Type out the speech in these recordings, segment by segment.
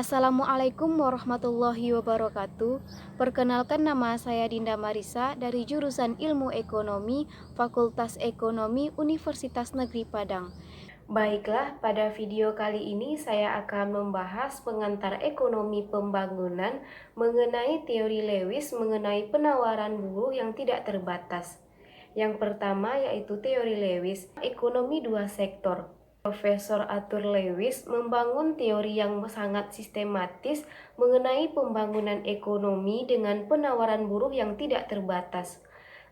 Assalamualaikum warahmatullahi wabarakatuh. Perkenalkan, nama saya Dinda Marisa dari jurusan Ilmu Ekonomi, Fakultas Ekonomi Universitas Negeri Padang. Baiklah, pada video kali ini saya akan membahas pengantar ekonomi pembangunan mengenai teori Lewis mengenai penawaran buruh yang tidak terbatas. Yang pertama yaitu teori Lewis, ekonomi dua sektor. Profesor Arthur Lewis membangun teori yang sangat sistematis mengenai pembangunan ekonomi dengan penawaran buruh yang tidak terbatas.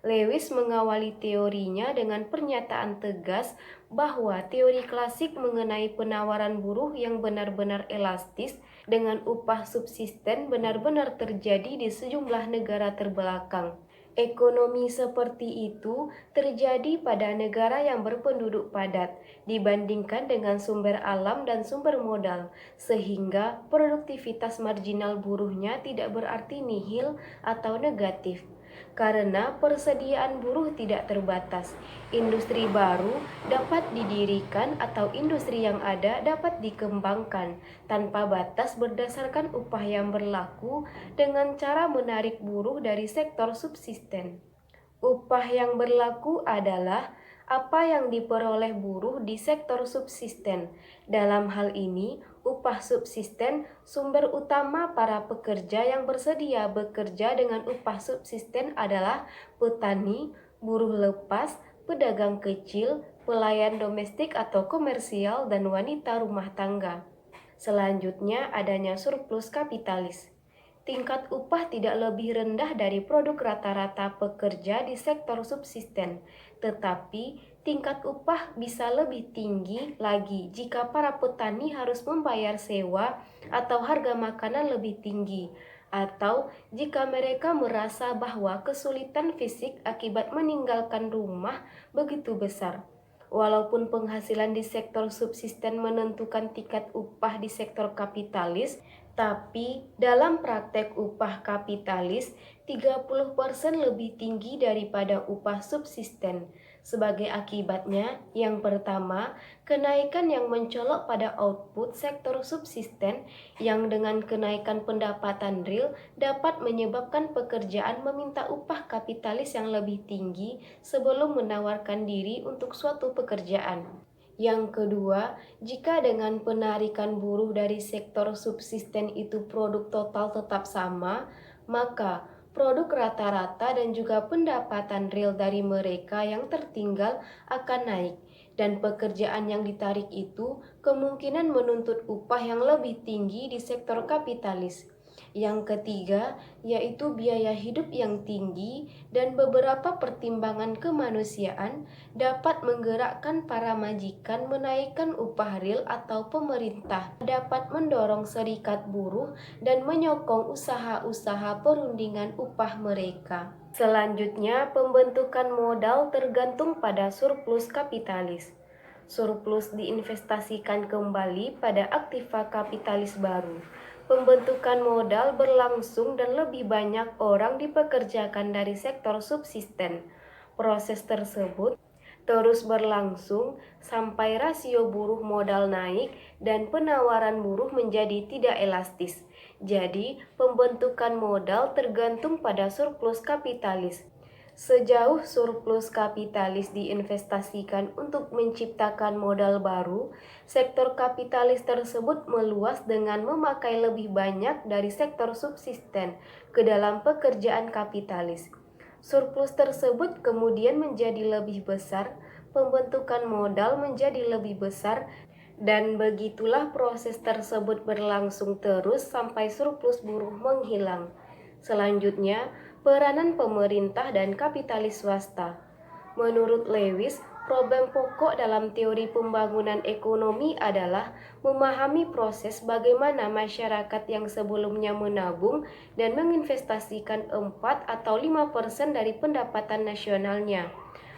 Lewis mengawali teorinya dengan pernyataan tegas bahwa teori klasik mengenai penawaran buruh yang benar-benar elastis dengan upah subsisten benar-benar terjadi di sejumlah negara terbelakang. Ekonomi seperti itu terjadi pada negara yang berpenduduk padat dibandingkan dengan sumber alam dan sumber modal, sehingga produktivitas marginal buruhnya tidak berarti nihil atau negatif. Karena persediaan buruh tidak terbatas, industri baru dapat didirikan atau industri yang ada dapat dikembangkan tanpa batas berdasarkan upah yang berlaku dengan cara menarik buruh dari sektor subsisten. Upah yang berlaku adalah apa yang diperoleh buruh di sektor subsisten. Dalam hal ini, upah subsisten sumber utama para pekerja yang bersedia bekerja dengan upah subsisten adalah petani, buruh lepas, pedagang kecil, pelayan domestik atau komersial, dan wanita rumah tangga. Selanjutnya, adanya surplus kapitalis. Tingkat upah tidak lebih rendah dari produk rata-rata pekerja di sektor subsisten, tetapi tingkat upah bisa lebih tinggi lagi jika para petani harus membayar sewa atau harga makanan lebih tinggi, atau jika mereka merasa bahwa kesulitan fisik akibat meninggalkan rumah begitu besar. Walaupun penghasilan di sektor subsisten menentukan tingkat upah di sektor kapitalis, tapi dalam praktek upah kapitalis 30% lebih tinggi daripada upah subsisten. Sebagai akibatnya, yang pertama, kenaikan yang mencolok pada output sektor subsisten yang dengan kenaikan pendapatan real dapat menyebabkan pekerjaan meminta upah kapitalis yang lebih tinggi sebelum menawarkan diri untuk suatu pekerjaan. Yang kedua, jika dengan penarikan buruh dari sektor subsisten itu produk total tetap sama, maka produk rata-rata dan juga pendapatan real dari mereka yang tertinggal akan naik, dan pekerjaan yang ditarik itu kemungkinan menuntut upah yang lebih tinggi di sektor kapitalis. Yang ketiga, yaitu biaya hidup yang tinggi dan beberapa pertimbangan kemanusiaan dapat menggerakkan para majikan menaikkan upah real atau pemerintah dapat mendorong serikat buruh dan menyokong usaha-usaha perundingan upah mereka. Selanjutnya, pembentukan modal tergantung pada surplus kapitalis. Surplus diinvestasikan kembali pada aktiva kapitalis baru. Pembentukan modal berlangsung dan lebih banyak orang dipekerjakan dari sektor subsisten. Proses tersebut terus berlangsung sampai rasio buruh modal naik dan penawaran buruh menjadi tidak elastis. Jadi, pembentukan modal tergantung pada surplus kapitalis. Sejauh surplus kapitalis diinvestasikan untuk menciptakan modal baru, sektor kapitalis tersebut meluas dengan memakai lebih banyak dari sektor subsisten ke dalam pekerjaan kapitalis. Surplus tersebut kemudian menjadi lebih besar, pembentukan modal menjadi lebih besar, dan begitulah proses tersebut berlangsung terus sampai surplus buruh menghilang. Selanjutnya, peranan pemerintah dan kapitalis swasta. Menurut Lewis, problem pokok dalam teori pembangunan ekonomi adalah memahami proses bagaimana masyarakat yang sebelumnya menabung dan menginvestasikan 4 atau 5% dari pendapatan nasionalnya,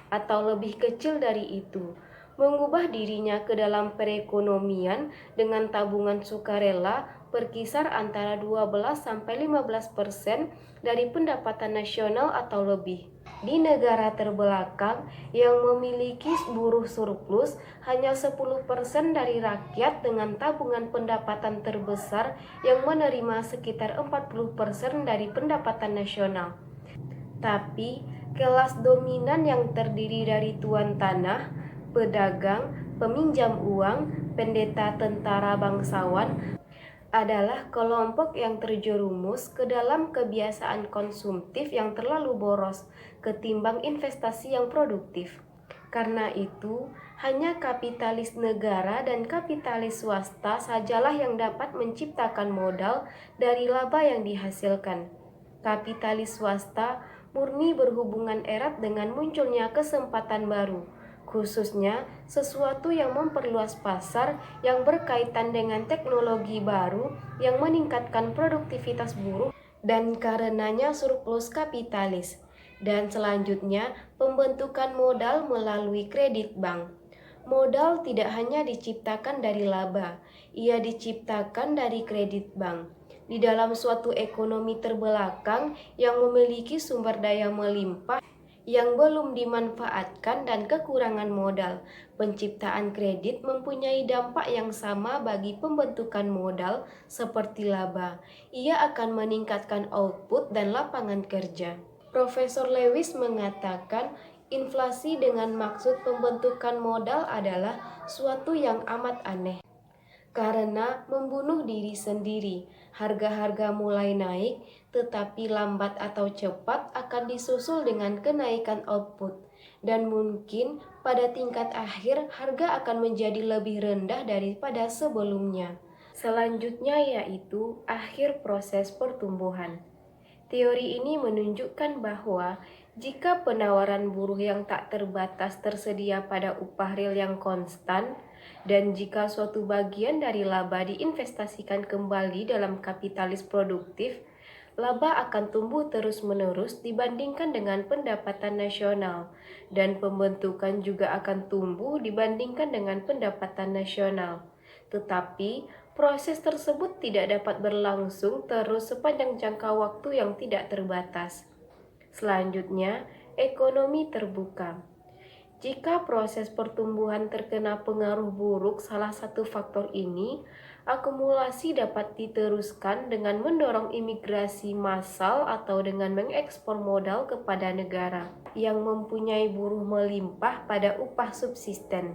atau lebih kecil dari itu, mengubah dirinya ke dalam perekonomian dengan tabungan sukarela berkisar antara 12-15% dari pendapatan nasional atau lebih. Di negara terbelakang yang memiliki buruh surplus, hanya 10% dari rakyat dengan tabungan pendapatan terbesar yang menerima sekitar 40% dari pendapatan nasional. Tapi, kelas dominan yang terdiri dari tuan tanah, pedagang, peminjam uang, pendeta tentara bangsawan adalah kelompok yang terjerumus ke dalam kebiasaan konsumtif yang terlalu boros ketimbang investasi yang produktif. Karena itu, hanya kapitalis negara dan kapitalis swasta sajalah yang dapat menciptakan modal dari laba yang dihasilkan. Kapitalis swasta murni berhubungan erat dengan munculnya kesempatan baru, khususnya sesuatu yang memperluas pasar yang berkaitan dengan teknologi baru yang meningkatkan produktivitas buruh dan karenanya surplus kapitalis. Dan selanjutnya, pembentukan modal melalui kredit bank. Modal tidak hanya diciptakan dari laba, ia diciptakan dari kredit bank. Di dalam suatu ekonomi terbelakang yang memiliki sumber daya melimpah yang belum dimanfaatkan dan kekurangan modal, penciptaan kredit mempunyai dampak yang sama bagi pembentukan modal seperti laba. Ia akan meningkatkan output dan lapangan kerja. Profesor Lewis mengatakan, inflasi dengan maksud pembentukan modal adalah suatu yang amat aneh. Karena membunuh diri sendiri, harga-harga mulai naik, tetapi lambat atau cepat akan disusul dengan kenaikan output. Dan mungkin pada tingkat akhir harga akan menjadi lebih rendah daripada sebelumnya. Selanjutnya yaitu akhir proses pertumbuhan. Teori ini menunjukkan bahwa jika penawaran buruh yang tak terbatas tersedia pada upah real yang konstan, dan jika suatu bagian dari laba diinvestasikan kembali dalam kapitalis produktif, laba akan tumbuh terus-menerus dibandingkan dengan pendapatan nasional, dan pembentukan juga akan tumbuh dibandingkan dengan pendapatan nasional. Tetapi, proses tersebut tidak dapat berlangsung terus sepanjang jangka waktu yang tidak terbatas. Selanjutnya, ekonomi terbuka. Jika proses pertumbuhan terkena pengaruh buruk salah satu faktor ini, akumulasi dapat diteruskan dengan mendorong imigrasi massal atau dengan mengekspor modal kepada negara yang mempunyai buruh melimpah pada upah subsisten.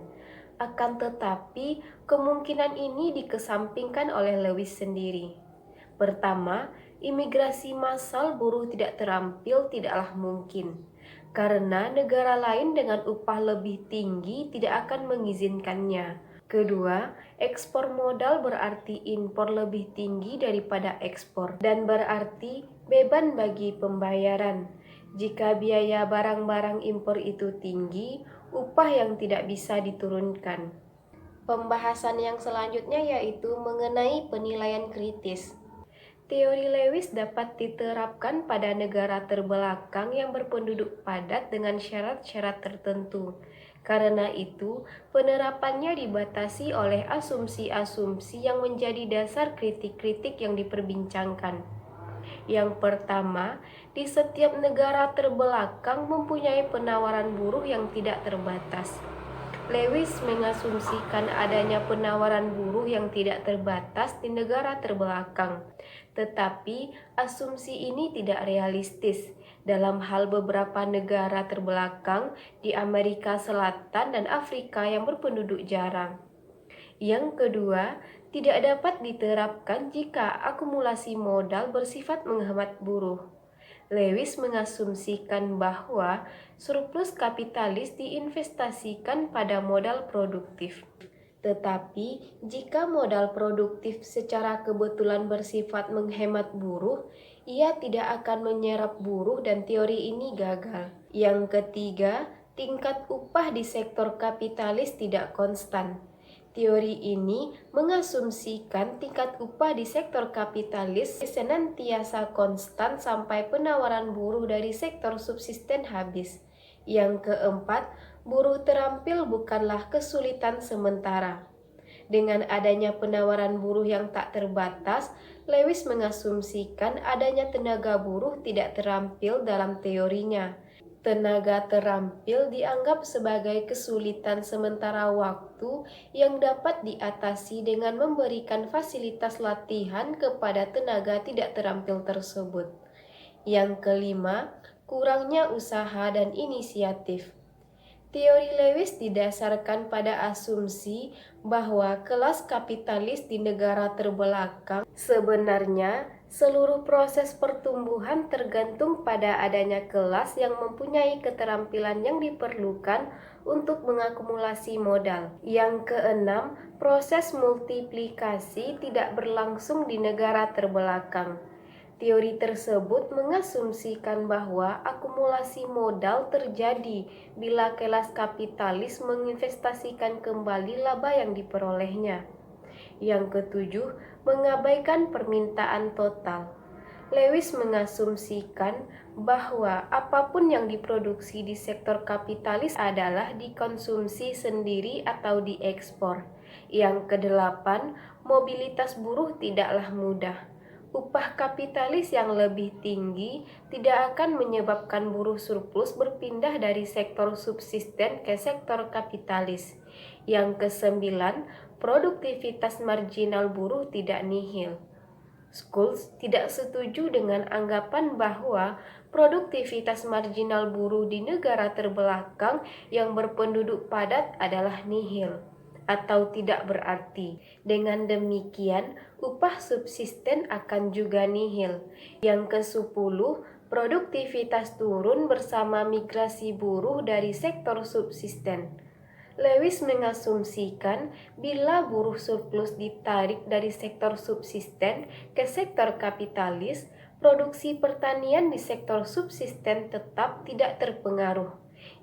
Akan tetapi, kemungkinan ini dikesampingkan oleh Lewis sendiri. Pertama, imigrasi massal buruh tidak terampil tidaklah mungkin, karena negara lain dengan upah lebih tinggi tidak akan mengizinkannya. Kedua, ekspor modal berarti impor lebih tinggi daripada ekspor dan berarti beban bagi pembayaran. Jika biaya barang-barang impor itu tinggi, upah yang tidak bisa diturunkan. Pembahasan yang selanjutnya yaitu mengenai penilaian kritis. Teori Lewis dapat diterapkan pada negara terbelakang yang berpenduduk padat dengan syarat-syarat tertentu. Karena itu, penerapannya dibatasi oleh asumsi-asumsi yang menjadi dasar kritik-kritik yang diperbincangkan. Yang pertama, di setiap negara terbelakang mempunyai penawaran buruh yang tidak terbatas. Lewis mengasumsikan adanya penawaran buruh yang tidak terbatas di negara terbelakang. Tetapi asumsi ini tidak realistis dalam hal beberapa negara terbelakang di Amerika Selatan dan Afrika yang berpenduduk jarang. Yang kedua, tidak dapat diterapkan jika akumulasi modal bersifat menghemat buruh. Lewis mengasumsikan bahwa surplus kapitalis diinvestasikan pada modal produktif. Tetapi, jika modal produktif secara kebetulan bersifat menghemat buruh, ia tidak akan menyerap buruh dan teori ini gagal. Yang ketiga, tingkat upah di sektor kapitalis tidak konstan. Teori ini mengasumsikan tingkat upah di sektor kapitalis senantiasa konstan sampai penawaran buruh dari sektor subsisten habis. Yang keempat, buruh terampil bukanlah kesulitan sementara. Dengan adanya penawaran buruh yang tak terbatas, Lewis mengasumsikan adanya tenaga buruh tidak terampil dalam teorinya. Tenaga terampil dianggap sebagai kesulitan sementara waktu yang dapat diatasi dengan memberikan fasilitas latihan kepada tenaga tidak terampil tersebut. Yang kelima, kurangnya usaha dan inisiatif. Teori Lewis didasarkan pada asumsi bahwa kelas kapitalis di negara terbelakang sebenarnya seluruh proses pertumbuhan tergantung pada adanya kelas yang mempunyai keterampilan yang diperlukan untuk mengakumulasi modal. Yang keenam, proses multiplikasi tidak berlangsung di negara terbelakang. Teori tersebut mengasumsikan bahwa akumulasi modal terjadi bila kelas kapitalis menginvestasikan kembali laba yang diperolehnya. Yang ketujuh, mengabaikan permintaan total. Lewis mengasumsikan bahwa apapun yang diproduksi di sektor kapitalis adalah dikonsumsi sendiri atau diekspor. Yang kedelapan, mobilitas buruh tidaklah mudah. Upah kapitalis yang lebih tinggi tidak akan menyebabkan buruh surplus berpindah dari sektor subsisten ke sektor kapitalis. Yang kesembilan, produktivitas marginal buruh tidak nihil. Schultz tidak setuju dengan anggapan bahwa produktivitas marginal buruh di negara terbelakang yang berpenduduk padat adalah nihil atau tidak berarti. Dengan demikian, upah subsisten akan juga nihil. Yang ke-10, produktivitas turun bersama migrasi buruh dari sektor subsisten. Lewis mengasumsikan bila buruh surplus ditarik dari sektor subsisten ke sektor kapitalis, produksi pertanian di sektor subsisten tetap tidak terpengaruh.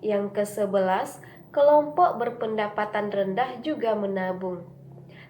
Yang ke-11, kelompok berpendapatan rendah juga menabung.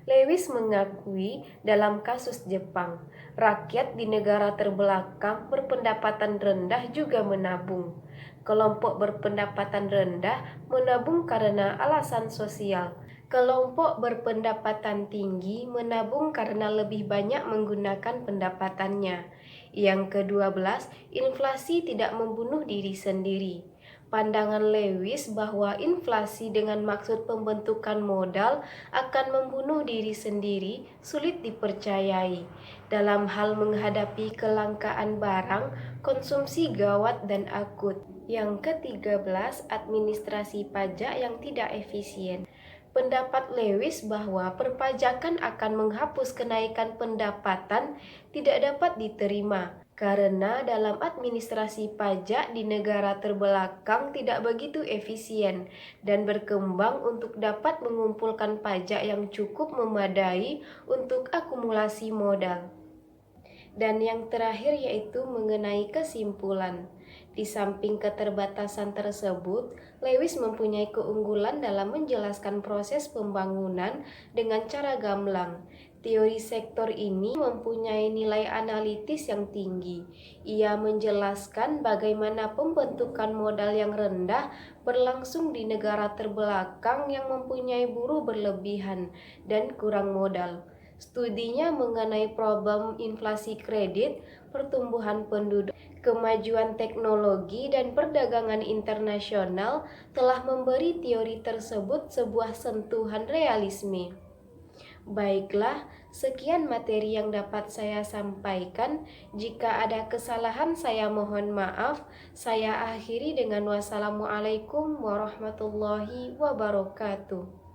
Lewis mengakui dalam kasus Jepang, rakyat di negara terbelakang berpendapatan rendah juga menabung. Kelompok berpendapatan rendah menabung karena alasan sosial. Kelompok berpendapatan tinggi menabung karena lebih banyak menggunakan pendapatannya. Yang ke-12, inflasi tidak membunuh diri sendiri. Pandangan Lewis bahwa inflasi dengan maksud pembentukan modal akan membunuh diri sendiri sulit dipercayai. Dalam hal menghadapi kelangkaan barang, konsumsi gawat dan akut. Yang ke-13, administrasi pajak yang tidak efisien. Pendapat Lewis bahwa perpajakan akan menghapus kenaikan pendapatan tidak dapat diterima karena dalam administrasi pajak di negara terbelakang tidak begitu efisien dan berkembang untuk dapat mengumpulkan pajak yang cukup memadai untuk akumulasi modal. Dan yang terakhir yaitu mengenai kesimpulan. Di samping keterbatasan tersebut, Lewis mempunyai keunggulan dalam menjelaskan proses pembangunan dengan cara gamblang. Teori sektor ini mempunyai nilai analitis yang tinggi. Ia menjelaskan bagaimana pembentukan modal yang rendah berlangsung di negara terbelakang yang mempunyai buruh berlebihan dan kurang modal. Studinya mengenai problem inflasi kredit, pertumbuhan penduduk, kemajuan teknologi, dan perdagangan internasional telah memberi teori tersebut sebuah sentuhan realisme. Baiklah, sekian materi yang dapat saya sampaikan. Jika ada kesalahan, saya mohon maaf. Saya akhiri dengan wassalamualaikum warahmatullahi wabarakatuh.